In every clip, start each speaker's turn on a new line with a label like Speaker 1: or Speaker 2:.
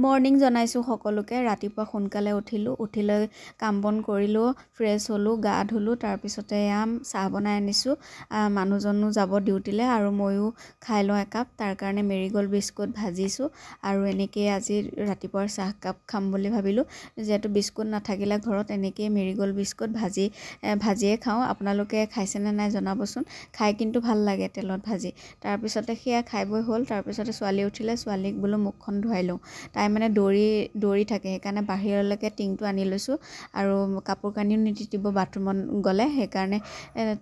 Speaker 1: Morning জনাইছোঁ সকলোকে। ৰাতিপুৱা সোনকালে উঠিলৈ কাম বন কৰিলোঁ, ফ্ৰেছ হ'লোঁ, গা ধুলোঁ, তাৰপিছতে এয়া চাহ বনাই আনিছোঁ। মানুহজনো যাব ডিউটিলৈ আৰু ময়ো খাই লওঁ একাপ। তাৰ কাৰণে মেৰিগ'ল্ড বিস্কুট ভাজিছোঁ আৰু এনেকৈয়ে আজি ৰাতিপুৱাৰ চাহকাপ খাম বুলি ভাবিলোঁ। যিহেতু বিস্কুট নাথাকিলে ঘৰত এনেকৈয়ে মেৰিগ'ল্ড বিস্কুট ভাজিয়ে খাওঁ। আপোনালোকে খাইছেনে নাই জনাবচোন। খাই কিন্তু ভাল লাগে তেলত ভাজি। তাৰপিছতে সেয়া খাই বৈ হ'ল। তাৰপিছতে ছোৱালী উঠিলে, ছোৱালীক বোলো মুখখন ধুৱাই লওঁ। তাই মানে দৌৰি থাকে, সেইকাৰণে বাহিৰলৈকে টিংটো আনি লৈছোঁ আৰু কাপোৰ কানিও নিতিতিব বাথৰুমত গ'লে, সেইকাৰণে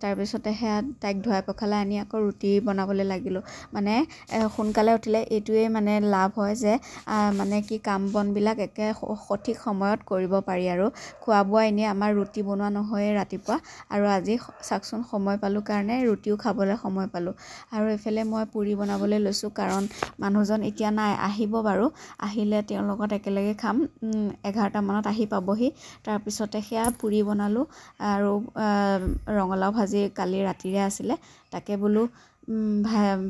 Speaker 1: তাৰপিছতে সেয়া তাইক ধুৱাই পখালাই আনি আকৌ ৰুটি বনাবলৈ লাগিলোঁ। মানে সোনকালে উঠিলে এইটোৱেই মানে লাভ হয় যে মানে কি কাম বনবিলাক একে সঠিক সময়ত কৰিব পাৰি আৰু খোৱা বোৱা এনেই আমাৰ ৰুটি বনোৱা নহয়েই ৰাতিপুৱা, আৰু আজি চাওকচোন সময় পালোঁ কাৰণে ৰুটিও খাবলৈ সময় পালোঁ। আৰু এইফালে মই পুৰি বনাবলৈ লৈছোঁ, কাৰণ মানুহজন এতিয়া নাই, আহিব বাৰু। আহিলে তেওঁৰ লগত একেলগে খাম। 11টামানত আহি পাবহি। তাৰপিছতে সেয়া পুৰি বনালোঁ আৰু ৰঙালাও ভাজি কালি ৰাতিৰে আছিলে, তাকে বোলো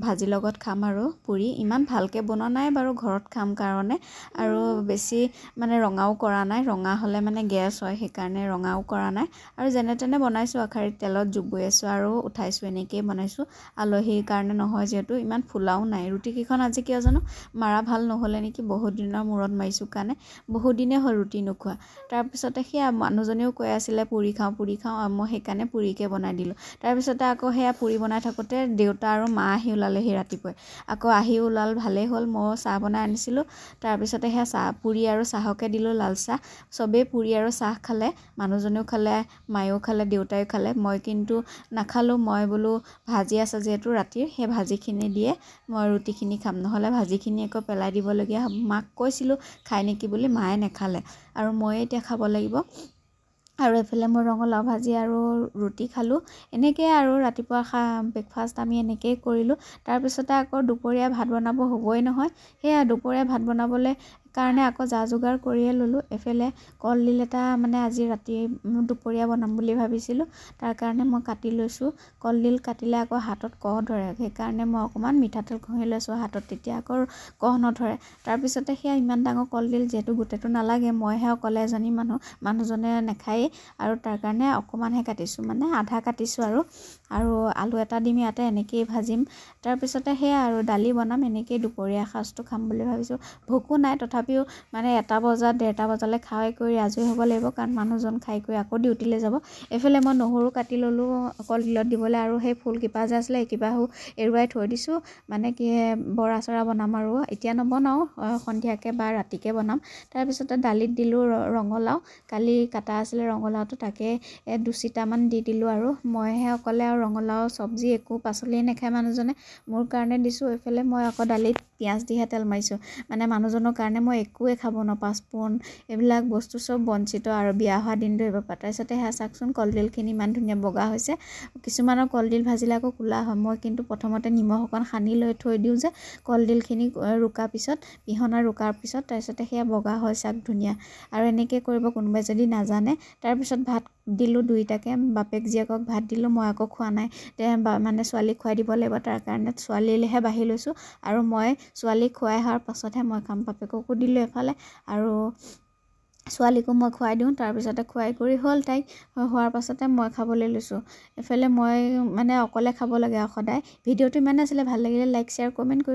Speaker 1: ভাজিৰ লগত খাম আৰু পুৰি। ইমান ভালকৈ বনোৱা নাই বাৰু, ঘৰত খাম কাৰণে, আৰু বেছি মানে ৰঙাও কৰা নাই। ৰঙা হ'লে মানে গেছ হয়, সেইকাৰণে ৰঙাও কৰা নাই। আৰু যেনে তেনে বনাইছোঁ, আখাৰিত তেলত জুবুৰি আছোঁ আৰু উঠাইছোঁ, এনেকৈয়ে বনাইছোঁ। আলহীৰ কাৰণে নহয় যিহেতু, ইমান ফুলাও নাই। ৰুটিকেইখন আজি কিয় জানো মাৰা ভাল নহ'লে নেকি, বহুত দিনৰ মূৰত মাৰিছোঁ কাৰণে। বহুত দিনেই হ'ল ৰুটি নোখোৱা। তাৰপিছতে সেয়া মানুহজনেও কৈ আছিলে পুৰি খাওঁ, মই সেইকাৰণে পুৰিকে বনাই দিলোঁ। তাৰপিছতে আকৌ সেয়া পুৰি বনাই থাকোঁতে দেউতা আৰু মা আহি ওলালেহি ৰাতিপুৱাই। আকৌ আহি ওলাল, ভালেই হ'ল। মই চাহ বনাই আনিছিলোঁ। তাৰপিছতে সেয়া পুৰি আৰু চাহকে দিলোঁ, লাল চাহ। চবেই পুৰি আৰু চাহ খালে, মানুহজনেও খালে, মায়েও খালে, দেউতাইও খালে। মই কিন্তু নাখালোঁ। মই বোলো ভাজি আছে যিহেতু ৰাতিৰ, সেই ভাজিখিনি দিয়ে মই ৰুটিখিনি খাম, নহ'লে ভাজিখিনি আকৌ পেলাই দিবলগীয়া হ'ব। মাক কৈছিলোঁ খাই নেকি বুলি, মায়ে নেখালে আৰু ময়ে এতিয়া খাব লাগিব। আৰু এইফালে মই ৰঙালাও ভাজি আৰু ৰুটি খালোঁ। এনেকৈয়ে আৰু ৰাতিপুৱা ব্ৰেকফাষ্ট আমি এনেকৈয়ে কৰিলোঁ। তাৰপিছতে আকৌ দুপৰীয়া ভাত বনাব হ'বই নহয়। সেয়া দুপৰীয়া ভাত বনাবলৈ কাৰণে আকৌ যা যোগাৰ কৰিয়ে ল'লোঁ। এফালে কলডিল এটা মানে আজি দুপৰীয়া বনাম বুলি ভাবিছিলোঁ, তাৰ কাৰণে মই কাটি লৈছোঁ। কলডিল কাটিলে আকৌ হাতত কহ ধৰে, সেইকাৰণে মই অকণমান মিঠাতেল ঘঁহি লৈছোঁ হাতত, তেতিয়া আকৌ কহ নধৰে। তাৰপিছতে সেয়া ইমান ডাঙৰ কলডিল, যিহেতু গোটেইটো নালাগে, মইহে অকলে এজনী মানুহ, মানুহজনে নাখায়েই, আৰু তাৰ কাৰণে অকণমানহে কাটিছোঁ, মানে আধা কাটিছোঁ আৰু আলু এটা দিম ইয়াতে, এনেকৈয়ে ভাজিম। তাৰপিছতে সেয়া আৰু দালি বনাম, এনেকৈয়ে দুপৰীয়া সাজটো খাম বুলি ভাবিছোঁ। ভোকো নাই, তথাপিও মানে 1টা বজাত 1:30 বজালৈ খাই কৰি আজৰি হ'ব লাগিব, কাৰণ মানুহজন খাই কৰি আকৌ ডিউটিলৈ যাব। এইফালে মই নহৰু কাটি ল'লোঁ কলডিলত দিবলৈ, আৰু সেই ফুলকিপা যে আছিলে সেইকেইপাও এৰুৱাই থৈ দিছোঁ। মানে কি বৰা চৰা বনাম আৰু এতিয়া নবনাওঁ, সন্ধিয়াকৈ বা ৰাতিকৈ বনাম। তাৰপিছতে দালিত দিলোঁ ৰঙালাও, কালি কাটা আছিলে ৰঙালাওটো, তাকে 2চিটামান দি দিলোঁ। আৰু মইহে অকলে, আৰু ৰঙালাও চব্জি একো পাচলিয়ে নাখায় মানুহজনে, মোৰ কাৰণে দিছোঁ। এইফালে মই আকৌ দালিত পিঁয়াজ দিহে তেল মাৰিছোঁ, মানে মানুহজনৰ কাৰণে মই একোৱে খাব নোৱাৰোঁ। পাঁচফোৰণ এইবিলাক বস্তু চব বঞ্চিত, আৰু বিয়া হোৱা দিন ধৰিব পৰা। তাৰপিছতে সেয়া চাওকচোন কলডিলখিনি ইমান ধুনীয়া বগা হৈছে। কিছুমানৰ কলডিল ভাজিলে আকৌ ক'লা হয়, মই কিন্তু প্ৰথমতে নিমখ অকণ সানি লৈ থৈ দিওঁ যে কলডিলখিনি ৰুকাৰ পিছত, পিহনা ৰুকাৰ পিছত, তাৰপিছতে সেয়া বগা হয় চাক ধুনীয়া। আৰু এনেকৈ কৰিব কোনোবাই যদি নাজানে। তাৰপিছত ভাত দিলোঁ দুইটাকে, বাপেক জীয়েকক ভাত দিলোঁ, মই আকৌ খোৱা নাই, মানে ছোৱালীক খুৱাই দিব লাগিব, তাৰ কাৰণে ছোৱালীলৈহে বাঢ়ি লৈছোঁ। আৰু মই ছোৱালীক খুৱাই অহাৰ পাছতহে মই খাম। বাপেককো দিলোঁ এফালে, আৰু ছোৱালীকো মই খুৱাই দিওঁ। তাৰপিছতে খুৱাই কৰি হ'ল, তাইক হোৱাৰ পাছতে মই খাবলৈ লৈছোঁ। এইফালে মই মানে অকলে খাব লাগে আৰু সদায়। ভিডিঅ'টো ইমান আছিলে, ভাল লাগিলে লাইক শ্বেয়াৰ কমেণ্ট কৰিব।